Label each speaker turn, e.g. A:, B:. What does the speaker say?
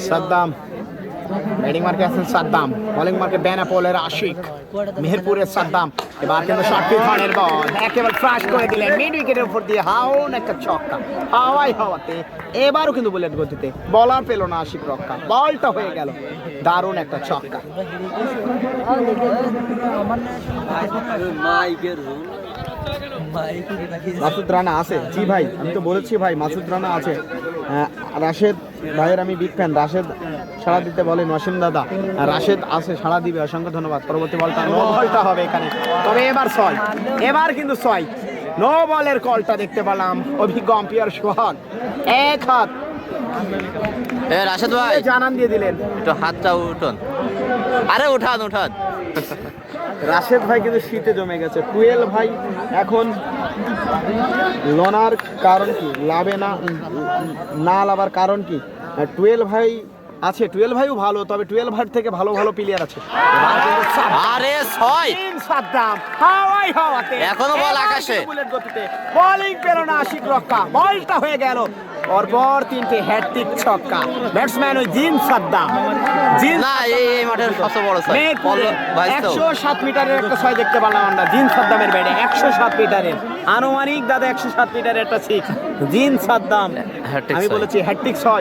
A: Saddam batting মার্কে আছেন Saddam, bowling মার্কে বেনাপোলের আশিক, মেহেরপুরের সাদ্দাম। এবার কিন্তু শর্ট ধরনের বল একেবারে ক্রাশ করে দিলেন মিড উইকেটের উপর দিয়ে, হাওন একটা ছক্কা হাওয়াতে। এবারও কিন্তু বুলেট গতিতে, বলার পেল না আশিক রক্ষা, বলটা হয়ে গেল দারুণ একটা ছক্কা। মাসুদ রানা আছে? জি ভাই, আমি তো বলেছি ভাই মাসুদ রানা আছে। রাশেদ ভাইয়ের আমি বিগ ফ্যান, রাশেদ সাড়া দিতে বলেন ওয়াসিম দাদা। রাশেদ আছে, সাড়া দিবে, অসংখ্য ধন্যবাদ। পরবর্তী বলটা নো বলটা হবে এখানে, তবে এবার ছয়, এবার কিন্তু ছয়। নো বলের কলটা দেখতে পেলাম, অভিজ্ঞ আম্পায়ার সোহাগ এক হাত
B: রাশেদ ভাই
A: জানান দিয়ে দিলেন।
B: একটু হাতটা উঠান, আরে উঠান উঠান।
A: রাশেদ ভাই কিন্তু শীতে জমে গেছে। টুয়েল ভাই এখন লোনার কারণ কি, লাভে না লাভার কারণ কি? টুয়েল ভাই আছে, টুয়েল ভাইও ভালো, তবে টুয়েল ভাই থেকে ভালো ভালো প্লেয়ার আছে।
B: আরে ছয়,
A: সাদ্দাম হাওয়াতে,
B: এখনো বল আকাশে,
A: বুলেট গতিতে, বোলিং পেল না আশিক রক্ষা, বলটা হয়ে গেল পরপর তিনটে হ্যাটট্রিক ছক্কা। ব্যাটসম্যান ওই জিন সাদ্দাম,
B: না এই মাঠের সবচেয়ে বড় ছয়।
A: 107 মিটারের একটা ছয় দেখতে পেলাম আমরা জিন সাদ্দামের ব্যাটে। 107 মিটারের আনুমানিক দাদা, 107 মিটারের একটা সিক্স জিন সাদ্দাম। আমি বলেছি হ্যাটট্রিক ছয়।